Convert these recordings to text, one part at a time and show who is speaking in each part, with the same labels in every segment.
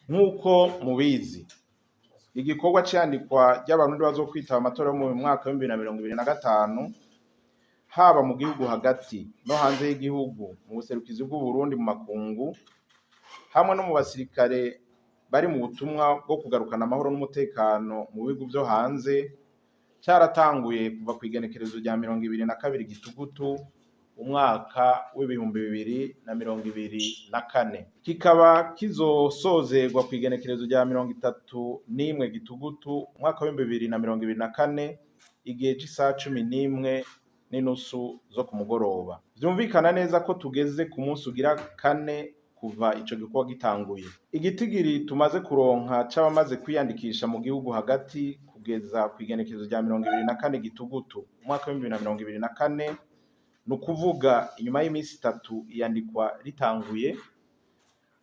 Speaker 1: Nk'uko mubizi, igikorwa c'iyandikwa ry'abarundi bazokwitaba amatora yo mu mwaka w'2025 haba mu gihugu hagati no hanze y'igihugu, mu buserukizi bw'Uburundi mu makungu, hamwe no mu basirikare bari mu butumwa bwo kugarukana amahoro n'umutekano mu bihugu vyo hanze, caratanguye kuva kw'igenekerezo rya 22 Gitugutu umwaka w'2024, kikaba kizosozerwa kw'igenekerezo rya 31 Gitugutu umwaka w'2024 igihe c'isaha 11:30 zo ku mugoroba. Vyumvikana neza ko tugeze ku munsi ugira kane kuva ico gikorwa gitanguye. Igitigiri tumaze kuronka c'abamaze kwiyandikisha mu gihugu hagati kugeza kw'igenekerezo rya 24 Gitugutu umwaka w'2024, nukuvuga inyuma y'imisi 3 iyandikwa ritanguye,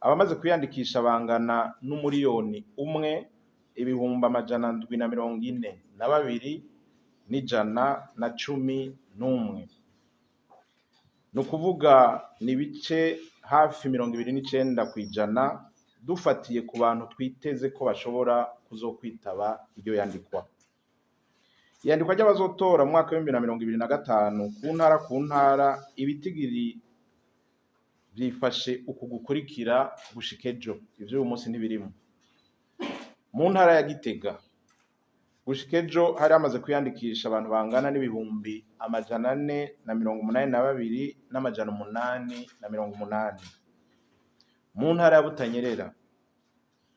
Speaker 1: abamaze kwiyandikisha bangana n'1,000,000 742,111. Nukuvuga ni ibice hafi 29% dufatiye ku bantu twiteze ko bashobora kuzokwitaba iryo yandikwa. Iyandikwa ry'abazotora mu mwaka w'2025 ku ntara ibitigiri vyifashe uku gukurikira gushika ejo, ivyo uyu munsi ntibirimo. Mu ntara ya Gitega gushika ejo hari hamaze kwiyandikisha abantu bangana n'ibihumbi 482,880. Mu ntara ya Butanyerera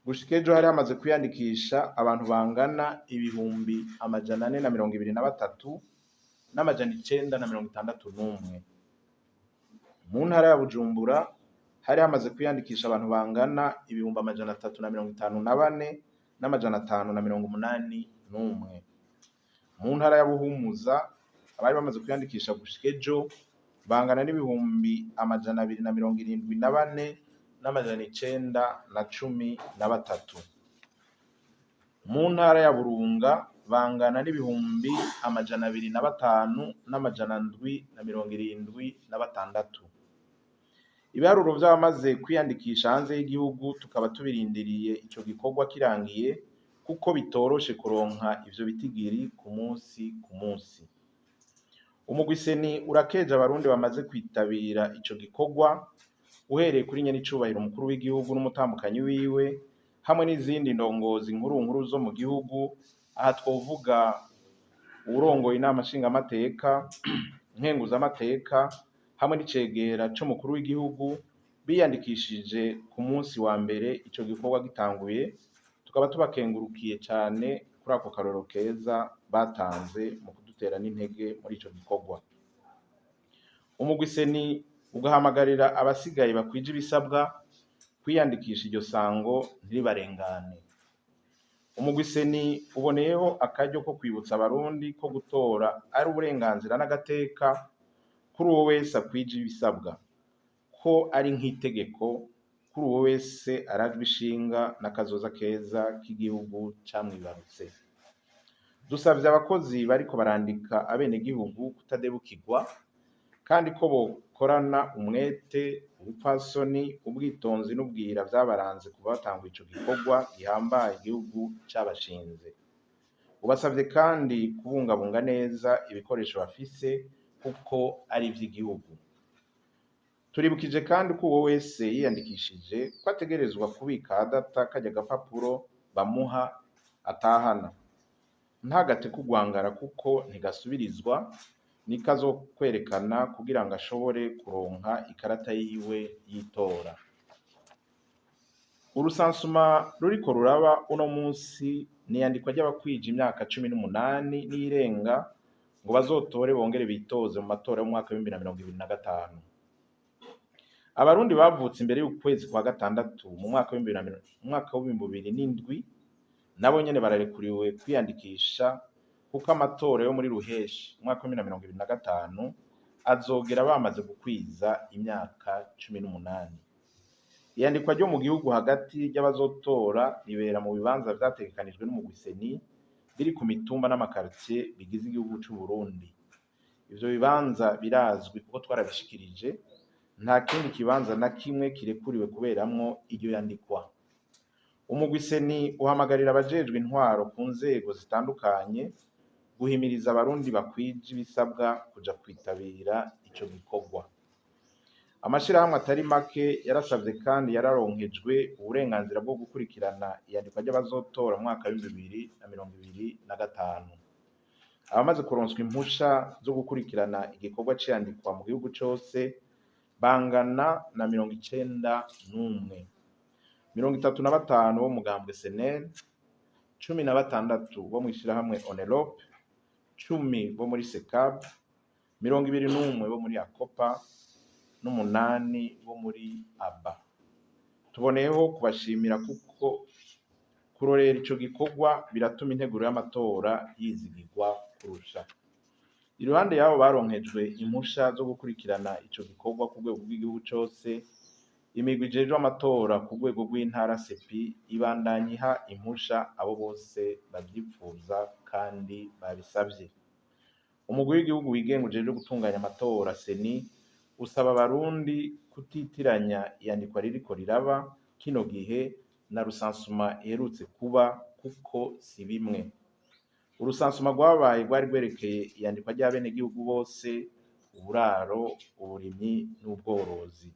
Speaker 1: gushika ejo hari hamaze kwiyandikisha abantu bangana ibihumbi 423,961. Mu ntara ya Bujumbura hari hamaze kwiyandikisha abantu bangana ibihumbi 354,581. Mu ntara ya Buhumuza abari bamaze kwiyandikisha gushika ejo bangana n'ibihumbi 274,913. Mu ntara ya Burunga bangana n'ibihumbi 205,776. Ibiharuro vy'abamaze kwiyandikisha hanze y'igihugu tukaba tubirindiriye ico gikorwa kirangiye, kuko bitoroshe kuronka ivyo bitigiri ku munsi ku munsi. Umugwi seni urakeje abarundi bamaze kwitabira ico gikorwa, uhereye kuri nyenicubahiro umukuru w'igihugu n'umutambukanyi wiwe, hamwe n'izindi ndongozi nkuru zo mu gihugu. Aha twovuga uwurongoye inama nshingamateka, nkenguzamateka, hamwe n'icegera c'umukuru w'igihugu biyandikishije ku munsi wa mbere ico gikorwa gitanguye. Tukaba tubakengurukiye cane kuri ako karorero keza batanze mu kudutera n'intege muri ico gikorwa. Umugwi seni ugahamagarira abasigaye bakwije ibisabwa kwiyandikisha iryo sango ntiribarengane. Umugwi seni uboneyeho akaryo ko kwibutsa abarundi ko gutora ari uburenganzira n'agateka kuri uwo wese akwije ibisabwa, ko ari nk'itegeko kuri uwo wese arajwe ishinga n'akazoza keza k'igihugu camwibarutse. Dusavye abakozi bariko barandika abenegihugu kutadebukirwa, kandi ko bokorana umwete, ubupfasoni, ubwitonzi n'ubwira vyabaranze kuva batangura ico gikorwa gihambaye igihugu cabashinze. Ubasavye kandi kubungabunga neza ibikoresho bafise kuko ari ivy'igihugu. Turibukije kandi ko uwo wese yiyandikishije ko ategerezwa kubika adata karya gapapuro bamuha atahana, ntagate kugwangara kuko ntigasubirizwa, niko azokwerekana kugira ngo ashobore kuronka ikarata yiwe y'itora. Urusansuma ruriko ruraba uno munsi n'iyandikwa ry'abakwije imyaka 18 n'irenga ngo bazotore bongere bitoze mu matora y'umwaka w'2025. Abarundi bavutse imbere y'ukwezi kwa gatandatu mu mwaka w'2007 nabo nyene bararekuriwe kwiyandikisha, kuko amatora yo muri ruheshi umwaka w'2025 azogera bamaze gukwiza imyaka 18. Iyandikwa ryo mu gihugu hagati ry'abazotora ribera mu bibanza vyategekanijwe n'umugwi seni biri ku mitumba n'amakaritiye bigize igihugu c'u Burundi. Ivyo bibanza birazwi kuko twarabishikirije, nta kindi kibanza na kimwe kirekuriwe kuberamwo iryo yandikwa. Umugwi seni uhamagarira abajejwe intwaro ku nzego zitandukanye guhimiriza abarundi bakwije ibisabwa kuja kwitabira ico gikorwa. Amashirahamwe atari make yarasavye kandi yararonkejwe uburenganzira bwo gukurikirana iyandikwa ry'abazotora mu mwaka w'2025. Abamaze kuronswa impusha zo gukurikirana igikorwa c'iyandikwa mu gihugu cose bangana na 91. 35 bo mugambwe SNL, 16 bo mw'ishirahamwe Onelope, 10 bo muri SECAB, 21 bo muri ACOPA, n'8 bo muri ABA. Tuboneyeho kubashimira kuko kurorera ico gikorwa biratuma integuro y'amatora yizigirwa kurusha. Iruhande yabo baronkejwe impusha zo gukurikirana ico gikorwa ku rwego rw'igihugu cose, imigwi ijejwe amatora ku rwego rw'intara sepi ibandanya iha impusha abo bose bavyipfuza kandi babisavye. Umugwi w'igihugu wigenga ujejwe gutunganya amatora seni usaba abarundi kutitiranya iyandikwa ririko riraba kino gihe na rusansuma iherutse kuba kuko si bimwe. Urusansuma rwabaye rwari rwerekeye iyandikwa ry'abenegihugu bose, uburaro, uburimyi n'ubworozi.